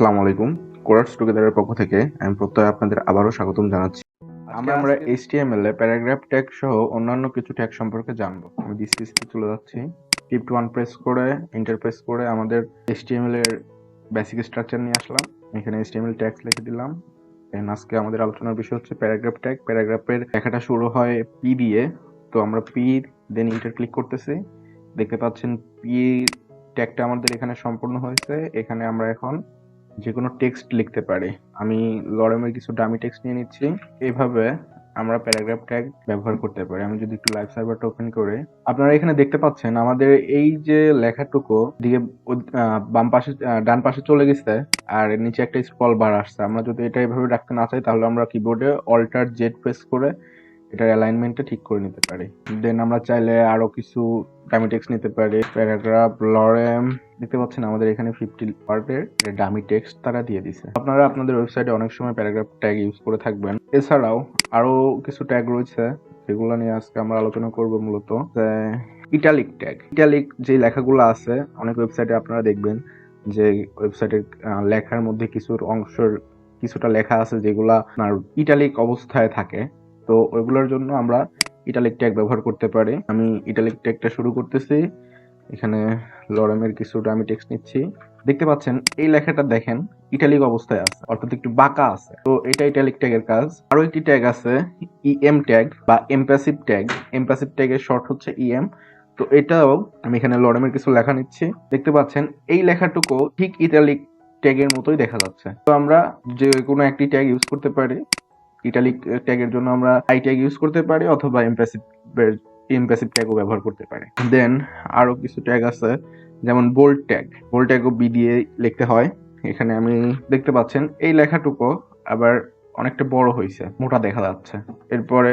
আসসালামু আলাইকুম। কোডার্স টুগেদারের পক্ষ থেকে আমি প্রত্যয় আপনাদের আবারও স্বাগতম জানাচ্ছি। আমরা HTML এ প্যারাগ্রাফ ট্যাগ সহ অন্যান্য কিছু ট্যাগ সম্পর্কে জানবো। আমি ডিসপ্লেতে চলে যাচ্ছি। শিফট 1 প্রেস করে এন্টার প্রেস করে আমাদের HTML এর বেসিক স্ট্রাকচার নিয়ে আসলাম। এখানে HTML ট্যাগস লিখে দিলাম। আজকে আমাদের আলোচনার বিষয় হচ্ছে প্যারাগ্রাফ ট্যাগ। প্যারাগ্রাফের লেখাটা শুরু হয় পি দিয়ে, তো আমরা পি দেন এন্টার ক্লিক করতেছি। দেখতে পাচ্ছেন পি ট্যাগটা আমাদের এখানে সম্পূর্ণ হয়েছে। এখানে আমরা এখন যে কোনো টেক্সট লিখতে পারি। আমি লরেমের কিছু ডামি টেক্সট নিয়ে নিচ্ছি। এইভাবে আমরা প্যারাগ্রাফ ট্যাগ ব্যবহার করতে পারি। আমি যদি একটু লাইভ সার্ভারটা ওপেন করে, আপনারা এখানে দেখতে পাচ্ছেন আমাদের এই যে লেখাটুকু দিকে বাম পাশে ডান পাশে চলে গেছে আর নিচে একটা স্ক্রল বার আসছে। আমরা যদি এটা এভাবে রাখতে না চাই তাহলে আমরা কিবোর্ডে অল্টার জেড প্রেস করে এটার অ্যালাইনমেন্টটা ঠিক করে নিতে পারি। দেন আমরা চাইলে আরো কিছু ডামি টেক্সট নিতে পারি। প্যারাগ্রাফ লরেম দেখতে পাচ্ছেন আমাদের এখানে 50 পার্টের ডামি টেক্সট তারা দিয়ে দিছে। আপনারা আপনাদের ওয়েবসাইটে অনেক সময় প্যারাগ্রাফ ট্যাগ ইউজ করে থাকবেন। এছাড়াও আরো কিছু ট্যাগ রয়েছে সেগুলো নিয়ে আজকে আমরা আলোচনা করব। মূলত ইটালিক ট্যাগ, ইটালিক যে লেখাগুলো আছে অনেক ওয়েবসাইটে আপনারা দেখবেন যে ওয়েবসাইটের লেখার মধ্যে কিছু অংশের কিছুটা লেখা আছে যেগুলা আপনার ইটালিক অবস্থায় থাকে, তো ওইগুলোর জন্য আমরা ইটালিক ট্যাগ ব্যবহার করতে পারি। আমি ইটালিক ট্যাগটা শুরু করতেছি। এখানে লরেমের কিছু ডামি টেক্সট নিচ্ছি। দেখতে পাচ্ছেন এই লেখাটা দেখেন ইটালিক অবস্থায় আছে, অর্থাৎ একটু বাঁকা আছে, তো এটা ইটালিক ট্যাগের কাজ। আরো একটি ট্যাগ আছে ইএম ট্যাগ বা এমপ্যাসিভ ট্যাগ। এমপ্যাসিভ ট্যাগের শর্ট হচ্ছে ইএম। তো এটাও আমি এখানে লরেমের কিছু লেখা নিচ্ছি। দেখতে পাচ্ছেন এই লেখাটুকু ঠিক ইটালিক ট্যাগের মতোই দেখা যাচ্ছে। তো আমরা যে কোনো একটি ট্যাগ ইউজ করতে পারি। ইটালিক ট্যাগের জন্য আমরা আই ট্যাগ ইউজ করতে পারি অথবা এমপ্যাসিভ ট্যাগও ব্যবহার করতে পারি। দেন আরো কিছু ট্যাগ আছে যেমন বোল্ড ট্যাগ। বোল্ড ট্যাগও বি দিয়ে লিখতে হয়। এখানে আমি দেখতে পাচ্ছেন এই লেখাটুকু আবার অনেকটা বড় হয়েছে, মোটা দেখা যাচ্ছে। এরপরে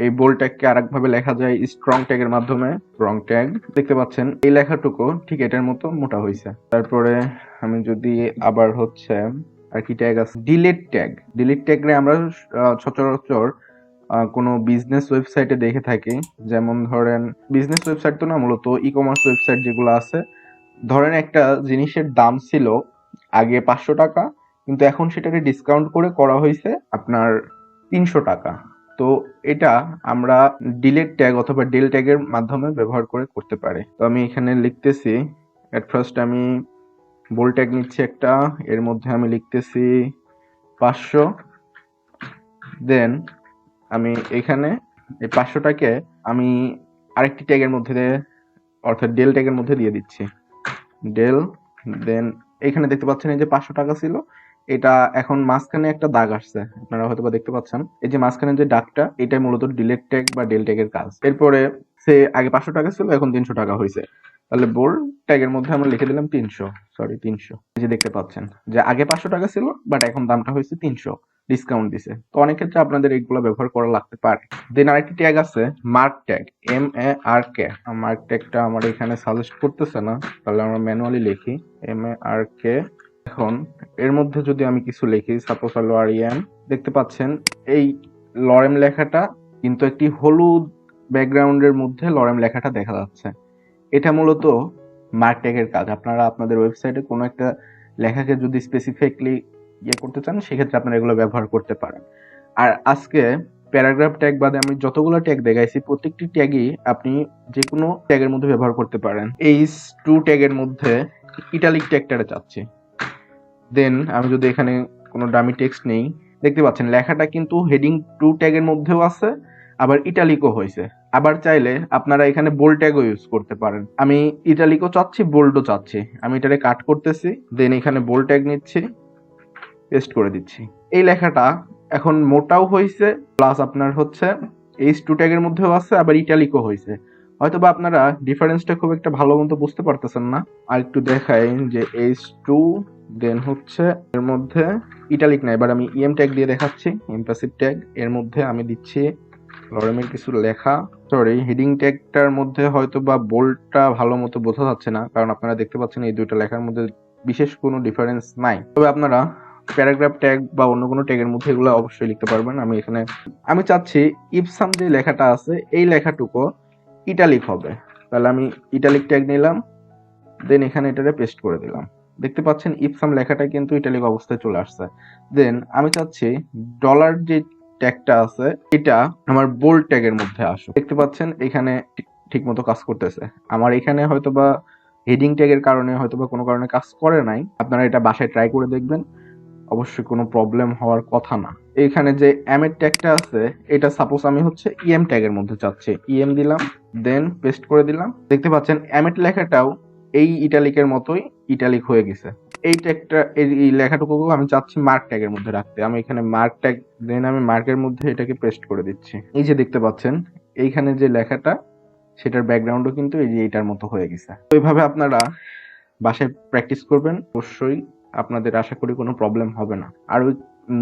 এই বোল্ড ট্যাগকে আরেকভাবে লেখা যায় স্ট্রং ট্যাগের মাধ্যমে। স্ট্রং ট্যাগ দেখতে পাচ্ছেন এই লেখাটুকু ঠিক এটার মতো মোটা হয়েছে। তারপরে আমি যদি আবার হচ্ছে আর কি ট্যাগ আছে ডিলিট ট্যাগ। ডিলিট ট্যাগরে আমরা সচরাচর কোনো বিজনেস ওয়েবসাইটে দেখে থাকি। যেমন ধরেন বিজনেস ওয়েবসাইট তো না, মূলত ই কমার্স ওয়েবসাইট যেগুলো আছে, ধরেন একটা জিনিসের দাম ছিল আগে 500 টাকা, কিন্তু এখন সেটাকে ডিসকাউন্ট করে করা হয়েছে আপনার 300 টাকা। তো এটা আমরা ডিলিট ট্যাগ অথবা ডেল ট্যাগের মাধ্যমে ব্যবহার করে করতে পারি। তো আমি এখানে লিখতেছি, এট ফার্স্ট আমি বোল্ড ট্যাগ নিচ্ছি একটা, এর মধ্যে আমি লিখতেছি 500। দেন আমি এখানে এই 500টাকে আমি আরেকটি ট্যাগের মধ্যে অর্থাৎ ডেল ট্যাগের মধ্যে দিয়ে দিচ্ছি, ডেল। দেন এখানে দেখতে পাচ্ছেন এই যে 500 টাকা ছিল, এটা এখন মাঝখানে একটা দাগ আসছে, আপনারা হয়তো বা দেখতে পাচ্ছেন এই যে মাঝখানে যে দাগটা, এটাই মূলত ডিলিট ট্যাগ বা ডেল ট্যাগের কাজ। এরপরে সে আগে 500 টাকা ছিল এখন 300 টাকা হয়েছে, তাহলে বোল্ড ট্যাগের মধ্যে আমরা লিখে দিলাম 300। এই যে দেখতে পাচ্ছেন যে আগে 500 টাকা ছিল বাট এখন দামটা হয়েছে 300, ডিসকাউন্ট দিছে। তো অনেক ক্ষেত্রে আপনাদের এইগুলো ব্যবহার করা লাগতে পারে। দেন আরেকটি ট্যাগ আছে মার্ক ট্যাগ, MARK। মার্ক ট্যাগটা আমার এখানে সাজেস্ট করতেছে না, তাহলে আমরা ম্যানুয়ালি লিখি MARK। এখন এর মধ্যে যদি আমি কিছু লিখি, সাপোজ হলো REM, দেখতে পাচ্ছেন এই লরেম লেখাটা কিন্তু একটি হলুদ ব্যাকগ্রাউন্ডের মধ্যে লরেম লেখাটা দেখা যাচ্ছে। এটা মূলত মার্ক ট্যাগের কাজ। আপনারা আপনাদের ওয়েবসাইটে কোনো একটা লেখাকে যদি স্পেসিফিকলি করতে চান সেক্ষেত্রে আপনারা এগুলো ব্যবহার করতে পারেন। আর আজকে প্যারাগ্রাফ ট্যাগ বাদে আমি যতগুলো ট্যাগ দেখাইছি প্রত্যেকটি ট্যাগই আপনি যে কোনো ট্যাগের মধ্যে ব্যবহার করতে পারেন। এই 2 ট্যাগের মধ্যে ইটালিক ট্যাগটা চাচ্ছি। দেন আমি যদি এখানে কোনো ডামি টেক্সট নেই, দেখতে পাচ্ছেন লেখাটা কিন্তু হেডিং 2 ট্যাগের মধ্যেও আছে, আবার ইটালিকও হয়েছে। আবার চাইলে আপনারা এখানে বোল্ড ট্যাগও ইউজ করতে পারেন। আমি ইটালিকও চাচ্ছি, বোল্ডও চাচ্ছি, আমি এটারে কাট করতেছি। দেন এখানে বোল্ড ট্যাগ নিচ্ছি, পেস্ট করে দিচ্ছি। এই লেখাটা এখন মোটাও হয়েছে, প্লাস আপনার হচ্ছে H2 ট্যাগের মধ্যেও আছে, আবার ইটালিকও হয়েছে। হয়তোবা আপনারা ডিফারেন্সটা খুব একটা ভালো মতো বুঝতে পারতেছেন না। আর একটু দেখাই যে H2 দেন হচ্ছে এর মধ্যে ইটালিক না। এবার আমি ইএম ট্যাগ দিয়ে দেখাচ্ছি, এমপ্যাসিভ ট্যাগ। এর মধ্যে আমি দিচ্ছি লরেমের কিছু লেখা। সরি, হেডিং ট্যাগটার মধ্যে হয়তোবা বোল্ডটা ভালো মতো বোঝা যাচ্ছে না, কারণ আপনারা দেখতে পাচ্ছেন এই দুইটা লেখার মধ্যে বিশেষ কোনো ডিফারেন্স নাই। তবে আপনারা প্যারাগ্রাফ ট্যাগ বা অন্য কোনো ট্যাগের মধ্যে এগুলো অবশ্যই লিখতে পারবেন। আমি চাচ্ছি ইপসাম যে লেখাটা আছে এই লেখাটুকু ইটালিক হবে, তাহলে আমি ইটালিক ট্যাগ নিলাম। দেন এখানে এটারে পেস্ট করে দিলাম। দেখতে পাচ্ছেন ইপসাম লেখাটা কিন্তু ইটালিক অবস্থায় চলে আসছে। দেন আমি চাচ্ছি ডলার যে ট্যাগটা আছে এটা আমার বোল্ড ট্যাগের মধ্যে আসুক। দেখতে পাচ্ছেন এখানে ঠিক মতো কাজ করতেছে। আমার এখানে হয়তোবা হেডিং ট্যাগের কারণে হয়তোবা কোনো কারণে কাজ করে নাই। আপনারা এটা বাসায় ট্রাই করে দেখবেন, অবশ্যই কোনো প্রবলেম হওয়ার কথা না। এখানে যে এম এর ট্যাগটা আছে এটা সাপোজ আমি হচ্ছে ইএম ট্যাগের মধ্যে চাচ্ছি, ইএম দিলাম, দেন পেস্ট করে দিলাম। দেখতে পাচ্ছেন এম এর লেখাটাও এই ইটালিকের মতোই ইটালিক হয়ে গেছে। এই ট্যাগটা এই লেখাটুকু আমি চাচ্ছি মার্ক ট্যাগের মধ্যে রাখতে। আমি এখানে মার্ক ট্যাগ, দেন আমি মার্কের মধ্যে এটাকে পেস্ট করে দিচ্ছি। এই যে দেখতে পাচ্ছেন এইখানে যে লেখাটা সেটার ব্যাকগ্রাউন্ডও কিন্তু এই যে এইটার মতো হয়ে গেছে। তো এইভাবে আপনারা বাসায় প্র্যাকটিস করবেন, অবশ্যই আপনাদের আশা করি কোনো প্রবলেম হবে না। আর ওই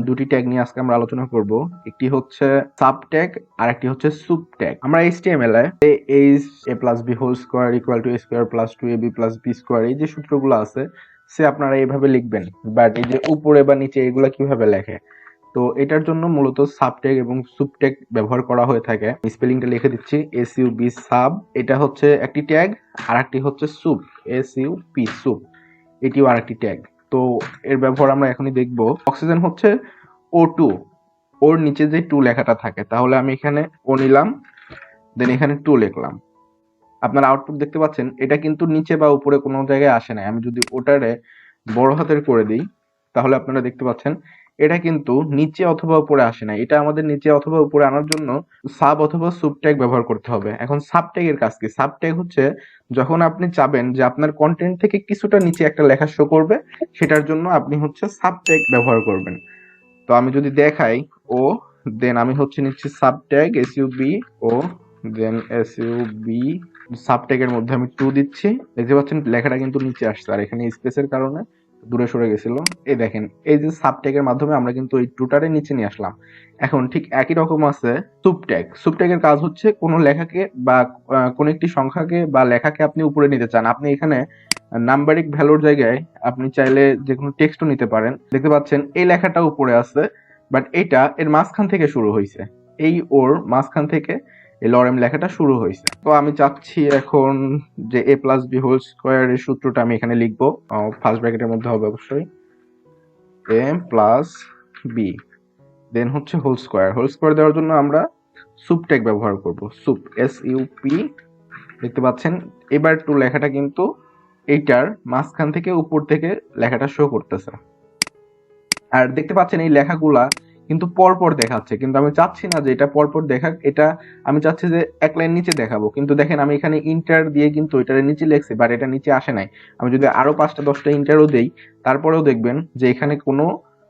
দুটি ট্যাগ নিয়ে আজকে আমরা আলোচনা করব। একটি হচ্ছে সাব ট্যাগ আর একটি হচ্ছে সুব ট্যাগ। আমরা HTML এ a plus b whole square equal to a square plus 2ab plus b square এই যে সূত্রগুলো আছে সে আপনারা এইভাবে লিখবেন, বাট এই যে উপরে বা নিচে এগুলা কিভাবে লেখে, তো এটার জন্য মূলত সাব ট্যাগ এবং সুব ট্যাগ ব্যবহার করা হয়ে থাকে। স্পেলিংটা লিখে দিচ্ছি, SUB সাব, এটা হচ্ছে একটি ট্যাগ, আর একটি হচ্ছে সুব, SUP সুব, এটিও আরেকটি ট্যাগ। তো এর ব্যবহার আমরা এখনই দেখব। অক্সিজেন হচ্ছে O2, ওর নিচে যে 2 লেখাটা থাকে, তাহলে আমি এখানে O নিলাম, দেন এখানে 2 লিখলাম। আপনারা আউটপুট দেখতে পাচ্ছেন এটা কিন্তু নিচে বা উপরে কোনো জায়গায় আসে না। আমি যদি ওটারে বড় হাতের করে দিই তাহলে আপনারা দেখতে পাচ্ছেন এটা কিন্তু নিচে অথবা উপরে আসে না। এটা আমাদের নিচে অথবা উপরে আনার জন্য সাব অথবা সুব ট্যাগ ব্যবহার করতে হবে। এখন সাব ট্যাগের কাজ কি? সাব ট্যাগ হচ্ছে যখন আপনি চাবেন যে আপনার কন্টেন্ট থেকে কিছুটা নিচে একটা লেখা শো করবে, সেটার জন্য আপনি হচ্ছে সাব ট্যাগ ব্যবহার করবেন। তো আমি যদি দেখাই ও, দেন আমি হচ্ছে নিচ্ছি সাব ট্যাগ SUB ও, দেন SUB সাব ট্যাগের মধ্যে আমি 2 দিচ্ছি। দেখতে পাচ্ছেন লেখাটা কিন্তু নিচে আসছে, আর এখানে স্পেসের কারণে দূরে সরে গেছিল। এই দেখেন এই যে সাব ট্যাগের মাধ্যমে আমরা কিন্তু এই 2টারে নিচে নিয়ে আসলাম। এখন ঠিক একই রকম আছে সুব ট্যাগ। সুব ট্যাগের কাজ হচ্ছে কোনো লেখাকে বা কোনো একটি সংখ্যাকে বা লেখাকে আপনি উপরে নিতে চান, আপনি এখানে নাম্বারিক ভ্যালুর জায়গায় আপনি চাইলে যে কোনো টেক্সটও নিতে পারেন। দেখতে পাচ্ছেন এই লেখাটা উপরে আছে, বাট এটা এর মাঝখান থেকে শুরু হয়েছে, এই ওর মাঝখান থেকে এই লরেম লেখাটা শুরু হয়েছে। তো আমি চাচ্ছি এখন যে a plus b whole square এর সূত্রটা আমি এখানে লিখবো, ফার্স্ট ব্র্যাকেটের মধ্যে হবে অবশ্যই a প্লাস b, দেন হচ্ছে হোল স্কোয়ার। হোল স্কোয়ার দেওয়ার জন্য আমরা সুব ট্যাগ ব্যবহার করব, সুপ, SUP। দেখতে পাচ্ছেন এবার 2 লেখাটা কিন্তু এইটার মাঝখান থেকে উপর থেকে লেখাটা শো করতেছে। আর দেখতে পাচ্ছেন এই লেখাগুলা কিন্তু পরপর দেখাচ্ছে, কিন্তু আমি চাচ্ছি না যে এটা পরপর দেখাক, এটা আমি চাচ্ছি যে এক লাইন নিচে দেখাবো। কিন্তু দেখেন আমি এখানে ইন্টার দিয়ে কিন্তু এটার নিচে লিখছি, বাট এটা নিচে আসে নাই। আমি যদি আরো 5টা 10টা ইন্টারও দেই তারপরেও দেখবেন যে এখানে কোনো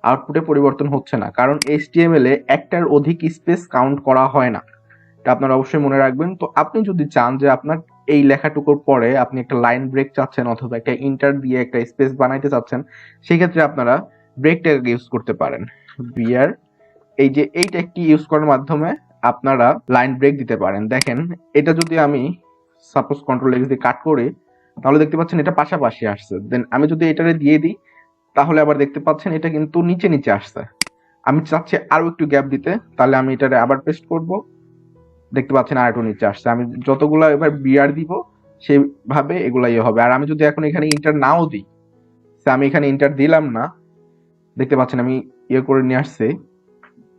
আউটপুটে পরিবর্তন হচ্ছে না, কারণ HTML এ একটার অধিক স্পেস কাউন্ট করা হয় না। এটা আপনারা অবশ্যই মনে রাখবেন। তো আপনি যদি চান যে আপনার এই লেখাটুকুর পরে আপনি একটা লাইন ব্রেক চাচ্ছেন অথবা একটা ইন্টার দিয়ে একটা স্পেস বানাইতে চাচ্ছেন, সেই ক্ষেত্রে আপনারা ব্রেক ট্যাগ ইউজ করতে পারেন। বিআর এই যে এই ট্যাগটি ইউজ করার মাধ্যমে আপনারা লাইন ব্রেক দিতে পারেন। দেখেন এটা যদি আমি সাপোজ কন্ট্রোল এক্স দিয়ে কাট করি তাহলে দেখতে পাচ্ছেন এটা পাশাপাশি আসছে। দেন আমি যদি এটারে দিয়ে দিই তাহলে আবার দেখতে পাচ্ছেন এটা কিন্তু নিচে নিচে আসছে। আমি চাচ্ছি আরো একটু গ্যাপ দিতে, তাহলে আমি এটারে আবার পেস্ট করব। দেখতে পাচ্ছেন আর একটু নিচে আসছে। আমি যতগুলা এবার বিআর দিব সেইভাবে এগুলা ইয়ে হবে। আর আমি যদি এখন এখানে ইন্টার নাও দিই, আমি এখানে ইন্টার দিলাম না, দেখতে পাচ্ছেন আমি ইয়ে করে নিয়ে আসছি,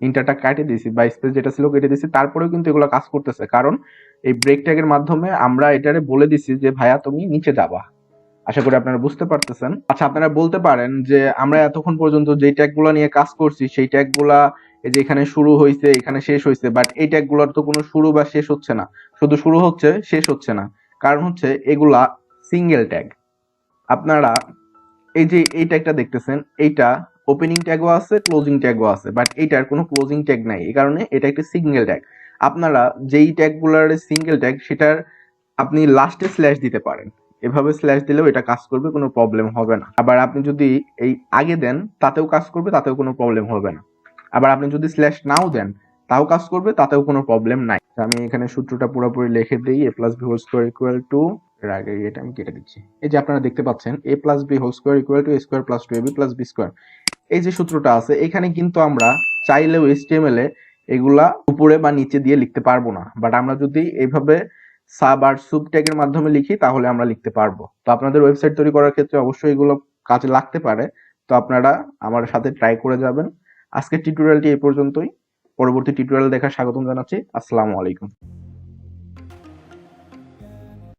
ইন্টারটা কাটে দিয়েছি বা স্পেস যেটা ছিল কেটে দিয়েছি, তারপরেও কিন্তু এগুলো কাজ করতেছে, কারণ এই ব্রেক ট্যাগের মাধ্যমে আমরা এটারে বলে দিছি যে ভাইয়া তুমি নিচে যাবা। আশা করি আপনারা বুঝতে পারতেছেন। আচ্ছা, আপনারা বলতে পারেন যে আমরা এতক্ষণ পর্যন্ত যে ট্যাগগুলো নিয়ে কাজ করছি সেই ট্যাগগুলা এই যে এখানে শুরু হয়েছে এখানে শেষ হয়েছে, বাট এই ট্যাগগুলোর তো কোনো শুরু বা শেষ হচ্ছে না, শুধু শুরু হচ্ছে শেষ হচ্ছে না। কারণ হচ্ছে এগুলা সিঙ্গেল ট্যাগ। আপনারা এই যে এই ট্যাগটা দেখতেছেন, এইটা ওপেনিং ট্যাগও আছে ক্লোজিং ট্যাগও আছে, বাট এইটার কোনো ক্লোজিং ট্যাগ নাই, এই কারণে এটা একটা সিঙ্গেল ট্যাগ। আপনারা যেই ট্যাগগুলার সিঙ্গেল ট্যাগ সেটার আপনি লাস্টে স্ল্যাশ দিতে পারেন, এভাবে স্ল্যাশ দিলেও এটা কাজ করবে, কোনো প্রবলেম হবে না। আবার আপনি যদি এই আগে দেন তাতেও কাজ করবে, তাতেও কোনো প্রবলেম হবে না। আবার আপনি যদি স্ল্যাশ নাও দেন তাও কাজ করবে, তাতেও কোনো প্রবলেম নাই। আমি এখানে সূত্রটা পুরোপুরি লিখে দিই, a plus B whole square equal to, এর আগে এটা আমি কেটে দিচ্ছি। এই যে আপনারা দেখতে পাচ্ছেন a plus B whole square equal to a square plus 2ab plus b square, এই যে সূত্রটা আছে এখানে কিন্তু আমরা চাইলেও HTML এ এগুলা উপরে বা নিচে দিয়ে লিখতে পারবো না, বাট আমরা যদি এইভাবে সাব আর সুব ট্যাগের মাধ্যমে লিখি তাহলে আমরা লিখতে পারবো। তো আপনাদের ওয়েবসাইট তৈরি করার ক্ষেত্রে অবশ্যই এগুলো কাজে লাগতে পারে, তো আপনারা আমার সাথে ট্রাই করে যাবেন। আজকের টিউটোরিয়ালটি এই পর্যন্তই। পরবর্তী টিউটোরিয়াল দেখার স্বাগতম জানাচ্ছি। আসসালামু আলাইকুম।